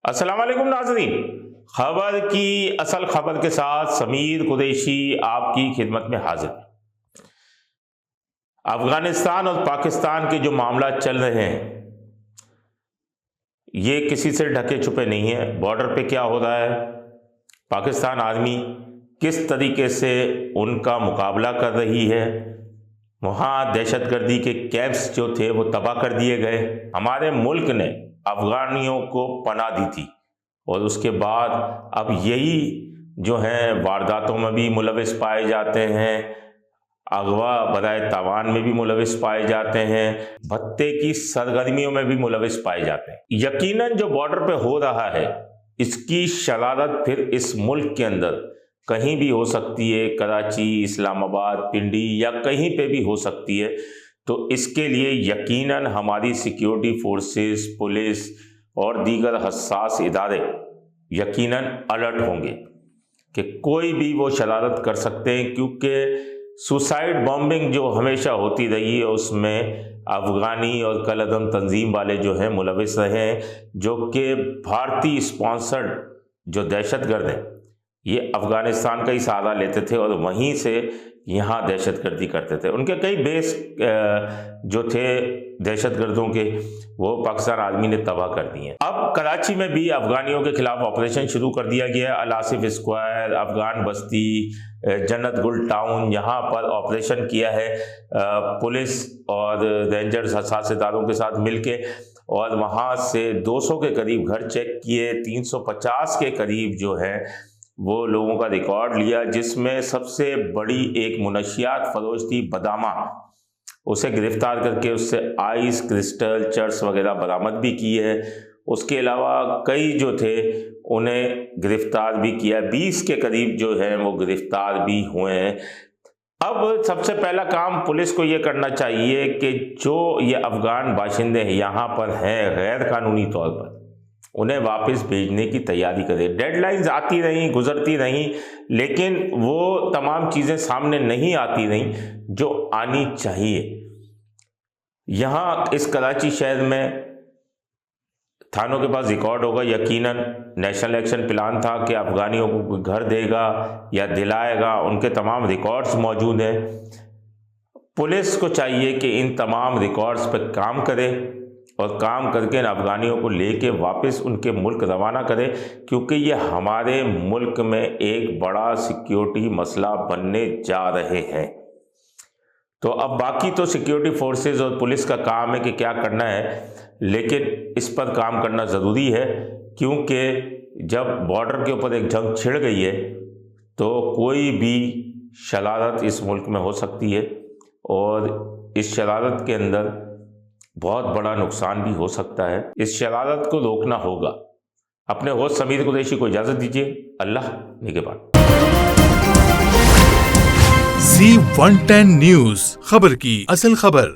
السلام علیکم ناظرین، خبر کی اصل خبر کے ساتھ سمیر قریشی آپ کی خدمت میں حاضر ہے۔ افغانستان اور پاکستان کے جو معاملات چل رہے ہیں یہ کسی سے ڈھکے چھپے نہیں ہیں۔ بارڈر پہ کیا ہو رہا ہے، پاکستان آرمی کس طریقے سے ان کا مقابلہ کر رہی ہے، وہاں دہشت گردی کے کیمپس جو تھے وہ تباہ کر دیے گئے۔ ہمارے ملک نے افغانیوں کو پناہ دی تھی اور اس کے بعد اب یہی جو ہیں وارداتوں میں بھی ملوث پائے جاتے ہیں، اغوا برائے تاوان میں بھی ملوث پائے جاتے ہیں، بھتے کی سرگرمیوں میں بھی ملوث پائے جاتے ہیں۔ یقیناً جو بارڈر پہ ہو رہا ہے اس کی شرارت پھر اس ملک کے اندر کہیں بھی ہو سکتی ہے، کراچی، اسلام آباد، پنڈی یا کہیں پہ بھی ہو سکتی ہے۔ تو اس کے لیے یقیناً ہماری سیکیورٹی فورسز، پولیس اور دیگر حساس ادارے یقیناً الرٹ ہوں گے کہ کوئی بھی وہ شرارت کر سکتے ہیں، کیونکہ سوسائڈ بامبنگ جو ہمیشہ ہوتی رہی ہے اس میں افغانی اور کالعدم تنظیم والے جو ہیں ملوث رہے ہیں، جو کہ بھارتی اسپانسرڈ جو دہشت گرد ہیں یہ افغانستان کا ہی سہارا لیتے تھے اور وہیں سے یہاں دہشت گردی کرتے تھے۔ ان کے کئی بیس جو تھے دہشت گردوں کے وہ پاکستان آرمی نے تباہ کر دیے ہیں۔ اب کراچی میں بھی افغانیوں کے خلاف آپریشن شروع کر دیا گیا ہے۔ الآصف اسکوائر، افغان بستی، جنت گل ٹاؤن، یہاں پر آپریشن کیا ہے پولیس اور رینجرز حساس اداروں کے ساتھ مل کے، اور وہاں سے 200 کے قریب گھر چیک کیے، 350 کے قریب جو ہے وہ لوگوں کا ریکارڈ لیا، جس میں سب سے بڑی ایک منشیات فروش تھی بدامہ، اسے گرفتار کر کے اس سے آئس، کرسٹل، چرس وغیرہ برآمد بھی کی ہے۔ اس کے علاوہ کئی جو تھے انہیں گرفتار بھی کیا، 20 کے قریب جو ہیں وہ گرفتار بھی ہوئے ہیں۔ اب سب سے پہلا کام پولیس کو یہ کرنا چاہیے کہ جو یہ افغان باشندے یہاں پر ہیں غیر قانونی طور پر، انہیں واپس بھیجنے کی تیاری کرے۔ ڈیڈ لائنز آتی رہیں، گزرتی رہیں، لیکن وہ تمام چیزیں سامنے نہیں آتی رہیں جو آنی چاہیے۔ یہاں اس کراچی شہر میں تھانوں کے پاس ریکارڈ ہوگا، یقیناً نیشنل ایکشن پلان تھا کہ افغانیوں کو گھر دے گا یا دلائے گا، ان کے تمام ریکارڈز موجود ہیں۔ پولیس کو چاہیے کہ ان تمام ریکارڈز پہ کام کرے اور کام کر کے ان افغانیوں کو لے کے واپس ان کے ملک روانہ کرے، کیونکہ یہ ہمارے ملک میں ایک بڑا سیکیورٹی مسئلہ بننے جا رہے ہیں۔ تو اب باقی تو سیکیورٹی فورسز اور پولیس کا کام ہے کہ کیا کرنا ہے، لیکن اس پر کام کرنا ضروری ہے، کیونکہ جب بارڈر کے اوپر ایک جنگ چھڑ گئی ہے تو کوئی بھی شرارت اس ملک میں ہو سکتی ہے، اور اس شرارت کے اندر بہت بڑا نقصان بھی ہو سکتا ہے۔ اس شرارت کو روکنا ہوگا۔ اپنے ہوسٹ سمیر قریشی کو اجازت دیجیے۔ اللہ نگہبان۔ Z110 نیوز، خبر کی اصل خبر۔